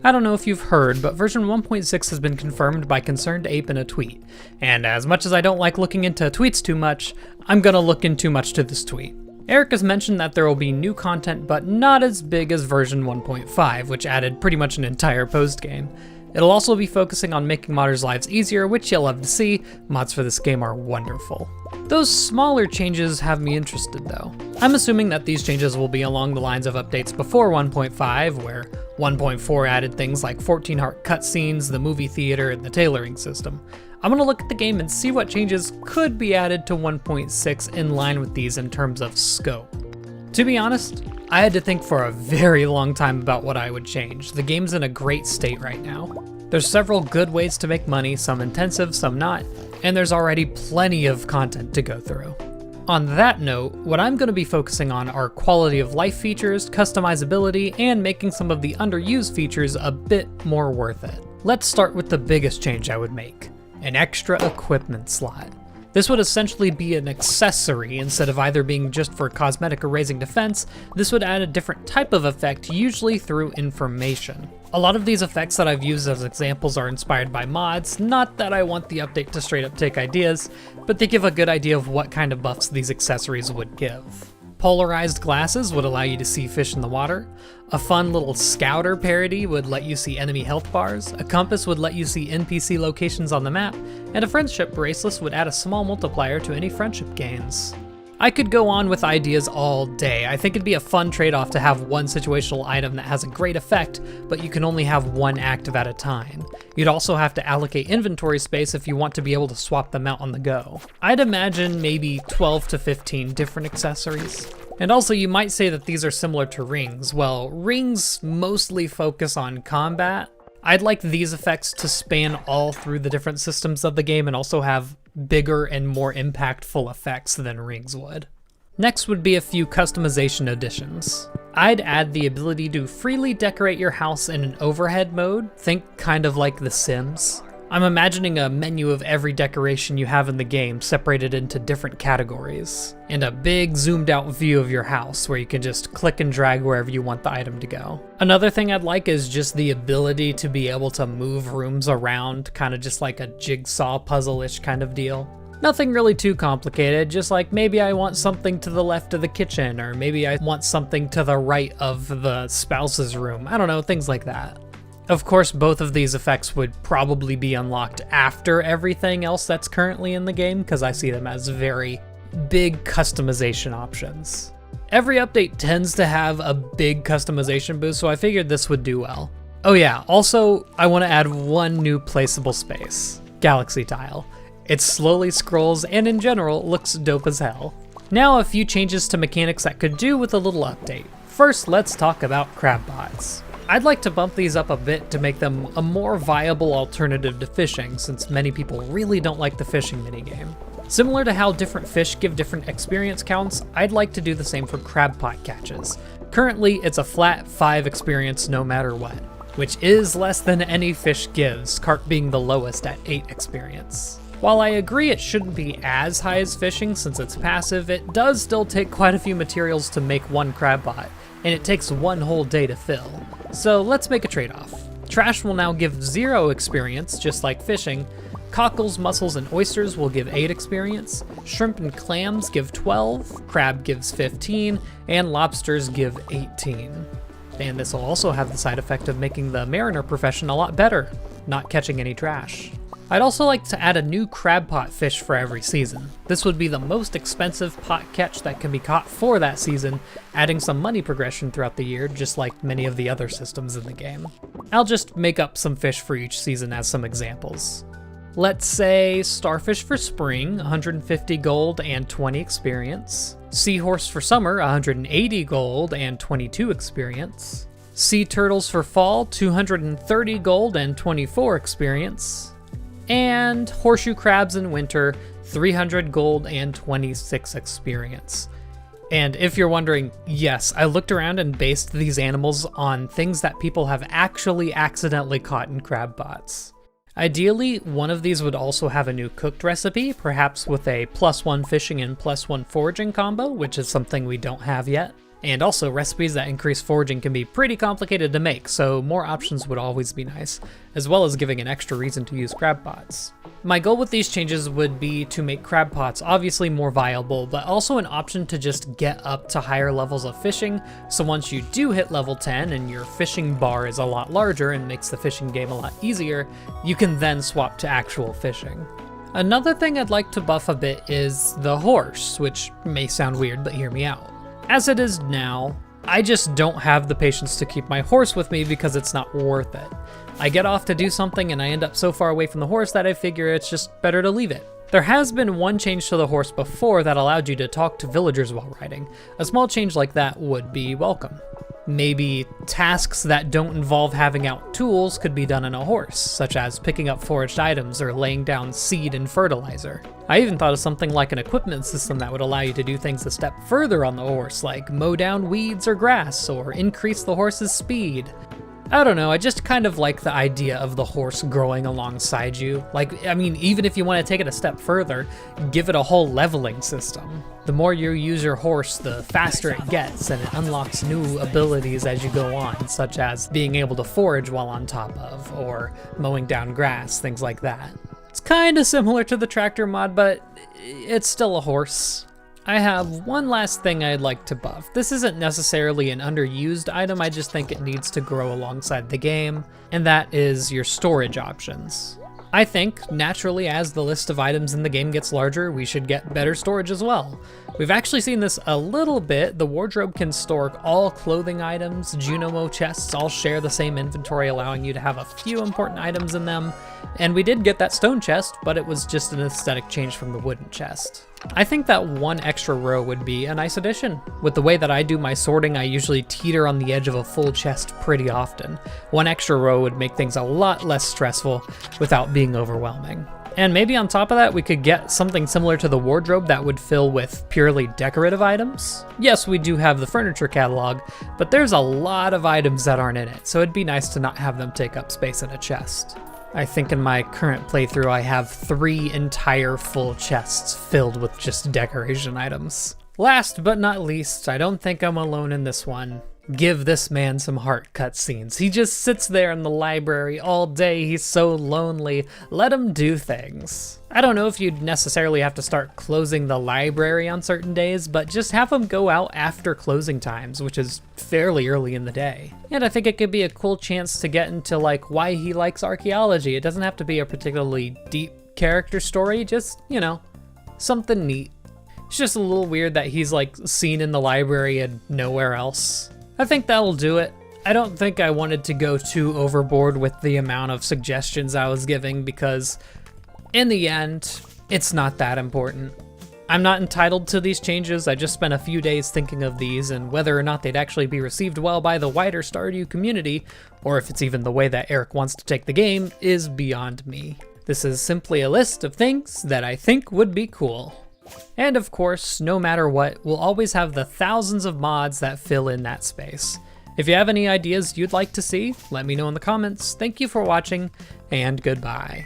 I don't know if you've heard, but version 1.6 has been confirmed by Concerned Ape in a tweet. And as much as I don't like looking into tweets too much, I'm gonna look in too much to this tweet. Eric has mentioned that there will be new content, but not as big as version 1.5, which added pretty much an entire post-game. It'll also be focusing on making modders' lives easier, which you'll love to see. Mods for this game are wonderful. Those smaller changes have me interested though. I'm assuming that these changes will be along the lines of updates before 1.5, where 1.4 added things like 14-heart cutscenes, the movie theater, and the tailoring system. I'm gonna look at the game and see what changes could be added to 1.6 in line with these in terms of scope. To be honest, I had to think for a very long time about what I would change. The game's in a great state right now. There's several good ways to make money, some intensive, some not, and there's already plenty of content to go through. On that note, what I'm going to be focusing on are quality of life features, customizability, and making some of the underused features a bit more worth it. Let's start with the biggest change I would make: an extra equipment slot. This would essentially be an accessory. Instead of either being just for cosmetic or raising defense, this would add a different type of effect, usually through information. A lot of these effects that I've used as examples are inspired by mods, not that I want the update to straight up take ideas, but they give a good idea of what kind of buffs these accessories would give. Polarized glasses would allow you to see fish in the water. A fun little scouter parody would let you see enemy health bars. A compass would let you see NPC locations on the map. And a friendship bracelet would add a small multiplier to any friendship gains. I could go on with ideas all day. I think it'd be a fun trade-off to have one situational item that has a great effect, but you can only have one active at a time. You'd also have to allocate inventory space if you want to be able to swap them out on the go. I'd imagine maybe 12 to 15 different accessories. And also, you might say that these are similar to rings. Well, rings mostly focus on combat. I'd like these effects to span all through the different systems of the game and also have bigger and more impactful effects than rings would. Next would be a few customization additions. I'd add the ability to freely decorate your house in an overhead mode, think kind of like The Sims. I'm imagining a menu of every decoration you have in the game separated into different categories, and a big zoomed out view of your house where you can just click and drag wherever you want the item to go. Another thing I'd like is just the ability to be able to move rooms around, kind of just like a jigsaw puzzle-ish kind of deal. Nothing really too complicated, just like maybe I want something to the left of the kitchen, or maybe I want something to the right of the spouse's room. I don't know, things like that. Of course, both of these effects would probably be unlocked after everything else that's currently in the game, because I see them as very big customization options. Every update tends to have a big customization boost, so I figured this would do well. Oh yeah, also, I want to add one new placeable space: Galaxy Tile. It slowly scrolls and in general looks dope as hell. Now a few changes to mechanics that could do with a little update. First, let's talk about crab bots. I'd like to bump these up a bit to make them a more viable alternative to fishing, since many people really don't like the fishing minigame. Similar to how different fish give different experience counts, I'd like to do the same for crab pot catches. Currently, it's a flat 5 experience no matter what, which is less than any fish gives, carp being the lowest at 8 experience. While I agree it shouldn't be as high as fishing since it's passive, it does still take quite a few materials to make one crab pot, and it takes one whole day to fill. So let's make a trade-off. Trash will now give 0 experience, just like fishing. Cockles, mussels, and oysters will give 8 experience. Shrimp and clams give 12, crab gives 15, and lobsters give 18. And this will also have the side effect of making the mariner profession a lot better, not catching any trash. I'd also like to add a new crab pot fish for every season. This would be the most expensive pot catch that can be caught for that season, adding some money progression throughout the year, just like many of the other systems in the game. I'll just make up some fish for each season as some examples. Let's say starfish for spring, 150 gold and 20 experience. Seahorse for summer, 180 gold and 22 experience. Sea turtles for fall, 230 gold and 24 experience. And horseshoe crabs in winter, 300 gold and 26 experience. And if you're wondering, yes, I looked around and based these animals on things that people have actually accidentally caught in crab bots. Ideally, one of these would also have a new cooked recipe, perhaps with a +1 fishing and +1 foraging combo, which is something we don't have yet. And also, recipes that increase foraging can be pretty complicated to make, so more options would always be nice, as well as giving an extra reason to use crab pots. My goal with these changes would be to make crab pots obviously more viable, but also an option to just get up to higher levels of fishing, so once you do hit level 10 and your fishing bar is a lot larger and makes the fishing game a lot easier, you can then swap to actual fishing. Another thing I'd like to buff a bit is the horse, which may sound weird, but hear me out. As it is now, I just don't have the patience to keep my horse with me because it's not worth it. I get off to do something and I end up so far away from the horse that I figure it's just better to leave it. There has been one change to the horse before that allowed you to talk to villagers while riding. A small change like that would be welcome. Maybe tasks that don't involve having out tools could be done on a horse, such as picking up foraged items or laying down seed and fertilizer. I even thought of something like an equipment system that would allow you to do things a step further on the horse, like mow down weeds or grass, or increase the horse's speed. I don't know, I just kind of like the idea of the horse growing alongside you. Like, I mean, even if you want to take it a step further, give it a whole leveling system. The more you use your horse, the faster it gets, and it unlocks new abilities as you go on, such as being able to forage while on top of, or mowing down grass, things like that. It's kind of similar to the tractor mod, but it's still a horse. I have one last thing I'd like to buff. This isn't necessarily an underused item, I just think it needs to grow alongside the game, and that is your storage options. I think, naturally, as the list of items in the game gets larger, we should get better storage as well. We've actually seen this a little bit. The wardrobe can store all clothing items. Junomo chests all share the same inventory, allowing you to have a few important items in them. And we did get that stone chest, but it was just an aesthetic change from the wooden chest. I think that one extra row would be a nice addition. With the way that I do my sorting, I usually teeter on the edge of a full chest pretty often. One extra row would make things a lot less stressful without being overwhelming. And maybe on top of that, we could get something similar to the wardrobe that would fill with purely decorative items. Yes, we do have the furniture catalog, but there's a lot of items that aren't in it, so it'd be nice to not have them take up space in a chest. I think in my current playthrough, I have 3 entire full chests filled with just decoration items. Last but not least, I don't think I'm alone in this one. Give this man some heart cutscenes. He just sits there in the library all day. He's so lonely. Let him do things. I don't know if you'd necessarily have to start closing the library on certain days, but just have him go out after closing times, which is fairly early in the day. And I think it could be a cool chance to get into like why he likes archaeology. It doesn't have to be a particularly deep character story, just, you know, something neat. It's just a little weird that he's like seen in the library and nowhere else. I think that'll do it. I don't think I wanted to go too overboard with the amount of suggestions I was giving because in the end, it's not that important. I'm not entitled to these changes. I just spent a few days thinking of these and whether or not they'd actually be received well by the wider Stardew community, or if it's even the way that Eric wants to take the game, is beyond me. This is simply a list of things that I think would be cool. And of course, no matter what, we'll always have the thousands of mods that fill in that space. If you have any ideas you'd like to see, let me know in the comments. Thank you for watching, and goodbye.